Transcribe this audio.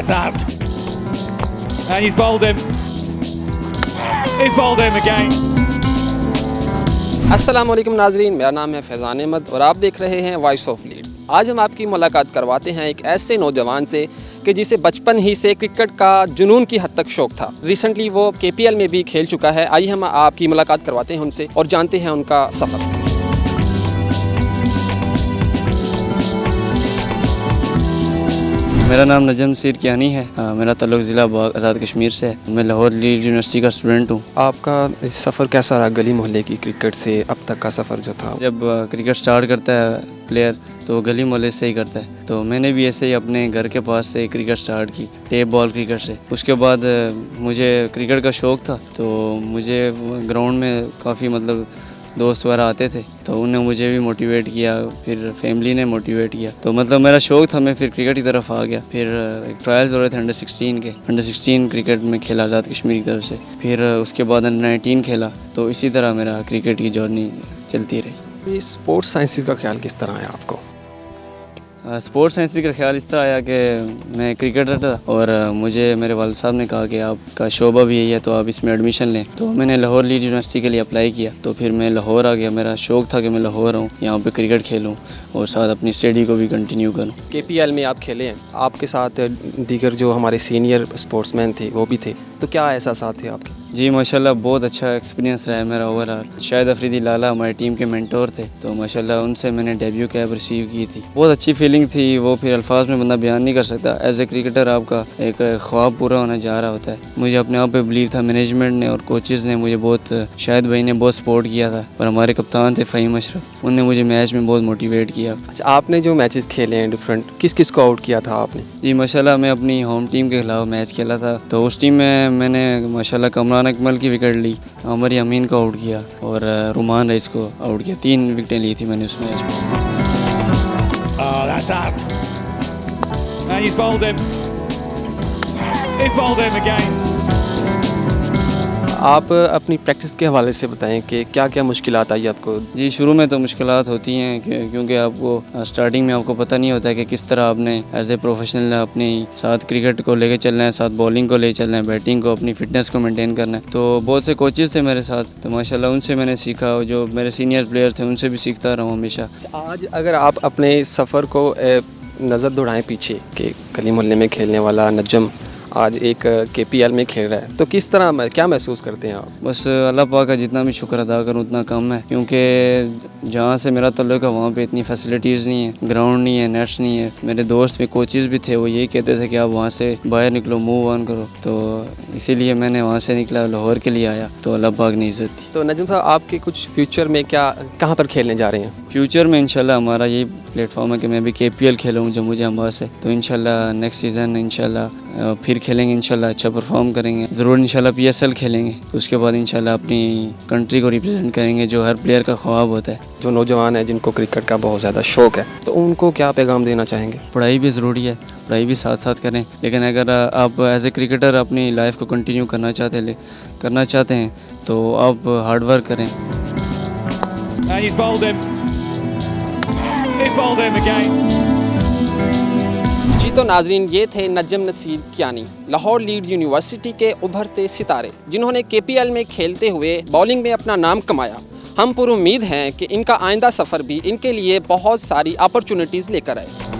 that's out. And he's bowled him. He's bowled him again. अस्सलाम वालेकुम नाजरीन, मेरा नाम है फैज़ान अहमद और आप देख रहे हैं वॉइस ऑफ लीड्स। आज हम आपकी मुलाकात करवाते हैं एक ऐसे नौजवान से कि जिसे बचपन ही से क्रिकेट का जुनून की हद तक शौक था। रिसेंटली वो KPL में भी खेल चुका है। आइए हम आपकी मुलाकात करवाते हैं उनसे और जानते हैं उनका सफ़र। मेरा नाम नजम नसीर कियानी है। मेरा ताल्लुक़ ज़िला आज़ाद कश्मीर से है। मैं लाहौर लीड यूनिवर्सिटी का स्टूडेंट हूँ। आपका सफ़र कैसा रहा गली मोहल्ले की क्रिकेट से अब तक का सफ़र जो था? जब क्रिकेट स्टार्ट करता है प्लेयर तो गली मोहल्ले से ही करता है, तो मैंने भी ऐसे ही अपने घर के पास से क्रिकेट स्टार्ट की, टेप बॉल क्रिकेट से। उसके बाद मुझे क्रिकेट का शौक़ था, तो मुझे ग्राउंड में काफ़ी दोस्त वगैरह आते थे, तो उन्होंने मुझे भी मोटिवेट किया, फिर फैमिली ने मोटिवेट किया, तो मेरा शौक़ था, मैं फिर क्रिकेट की तरफ आ गया। फिर एक ट्रायल्स हो रहे थे अंडर 16 क्रिकेट में खेला आज़ाद कश्मीर की तरफ से। फिर उसके बाद अंडर 19 खेला, तो इसी तरह मेरा क्रिकेट की जर्नी चलती रही। स्पोर्ट्स साइंसेस का ख्याल किस तरह है आपको? स्पोर्ट्स साइंस का ख्याल इस तरह आया कि मैं क्रिकेटर था और मुझे मेरे वालिद साहब ने कहा कि आपका शोबा भी यही है, तो आप इसमें एडमिशन लें। तो मैंने लाहौर लीड यूनिवर्सिटी के लिए अप्लाई किया, तो फिर मैं लाहौर आ गया। मेरा शौक़ था कि मैं लाहौर आऊँ, यहाँ पे क्रिकेट खेलूँ और साथ अपनी स्टडी को भी कंटिन्यू करूँ। KPL में आप खेले हैं, आपके साथ दीगर जो हमारे सीनियर स्पोर्ट्समैन थे वो भी थे, तो क्या एहसास थे आपके? जी माशाल्लाह, बहुत अच्छा एक्सपीरियंस रहा है मेरा ओवरऑल। शाहिद अफरीदी लाला हमारी टीम के मेंटोर थे, तो माशाल्लाह उनसे मैंने डेब्यू कैप रिसीव की थी। बहुत अच्छी फीलिंग थी, वो फिर अल्फाज में बंदा बयान नहीं कर सकता। एज ए क्रिकेटर आपका एक ख्वाब पूरा होने जा रहा होता है। मुझे अपने आप पे बिलीव था, मैनेजमेंट ने और कोचेज़ ने मुझे शाहिद भाई ने बहुत सपोर्ट किया था, और हमारे कप्तान थे फ़हीम अशरफ, उनने मुझे मैच में बहुत मोटिवेट किया। अच्छा, आपने जो मैचेस खेले हैं डिफरेंट, किस को आउट किया था आपने? जी माशाल्लाह, मैं अपनी होम टीम के खिलाफ मैच खेला था, तो उस टीम में मैंने माशाल्लाह कमरान अकमल की विकेट ली, अमर अमीन को आउट किया और रुमान रईस को आउट किया। 3 विकेटें ली थी मैंने उस मैच में। Oh, that's out. And he's bowled him. He's bowled him again. आप अपनी प्रैक्टिस के हवाले से बताएं कि क्या क्या मुश्किलात आई आपको? जी, शुरू में तो मुश्किलात होती हैं क्योंकि आपको स्टार्टिंग में आपको पता नहीं होता है कि किस तरह आपने एज ए प्रोफेशनल अपनी साथ क्रिकेट को लेके चलना है, साथ बॉलिंग को ले चलना है, बैटिंग को, अपनी फ़िटनेस को मेंटेन करना है। तो बहुत से कोचेज़ थे मेरे साथ, तो माशाल्लाह उनसे मैंने सीखा, जो मेरे सीनियर प्लेयर थे उनसे भी सीखता रहा हूँ हमेशा। आज अगर आप अपने सफ़र को नज़र दौड़ाएं पीछे कि गली मोहल्ले में खेलने वाला नजम आज एक KPL में खेल रहा है, तो किस तरह क्या महसूस करते हैं आप? बस अल्लाह पाक का जितना भी शुक्र अदा करूँ उतना कम है, क्योंकि जहाँ से मेरा ताल्लुक़ है वहाँ पे इतनी फैसिलिटीज़ नहीं है, ग्राउंड नहीं है, नेट्स नहीं है। मेरे दोस्त भी, कोचेज़ भी थे, वो यही कहते थे कि आप वहाँ से बाहर निकलो, मूव ऑन करो, तो इसीलिए मैंने वहाँ से निकला, लाहौर के लिए आया, तो अल्लाह पाक ने इज़्ज़त दी। तो नजम साहब, आपके कुछ फ्यूचर में कहाँ पर खेलने जा रहे हैं? फ्यूचर में इंशाल्लाह हमारा यही प्लेटफॉर्म है कि मैं भी KPL खेलूँ जम्मू जहांबाद से, तो इंशाल्लाह नेक्स्ट सीज़न इंशाल्लाह फिर खेलेंगे, इंशाल्लाह अच्छा परफॉर्म करेंगे, ज़रूर इंशाल्लाह PSL खेलेंगे, तो उसके बाद इंशाल्लाह अपनी कंट्री को रिप्रेजेंट करेंगे, जो हर प्लेयर का ख्वाब होता है। जो नौजवान है जिनको क्रिकेट का बहुत ज़्यादा शौक़ है, तो उनको क्या पैगाम देना चाहेंगे? पढ़ाई भी ज़रूरी है, पढ़ाई भी साथ साथ करें, लेकिन अगर आप एज ए क्रिकेटर अपनी लाइफ को कंटिन्यू करना चाहते हैं तो आप हार्ड वर्क करें। And he's bowled him. He's bowled him again. जी तो नाजरीन, ये थे नजम नसीर कियानी, लाहौर लीड यूनिवर्सिटी के उभरते सितारे, जिन्होंने KPL में खेलते हुए बॉलिंग में अपना नाम कमाया। हम पुरुम्मीद हैं कि इनका आइंदा सफ़र भी इनके लिए बहुत सारी अपॉर्चुनिटीज़ लेकर आए।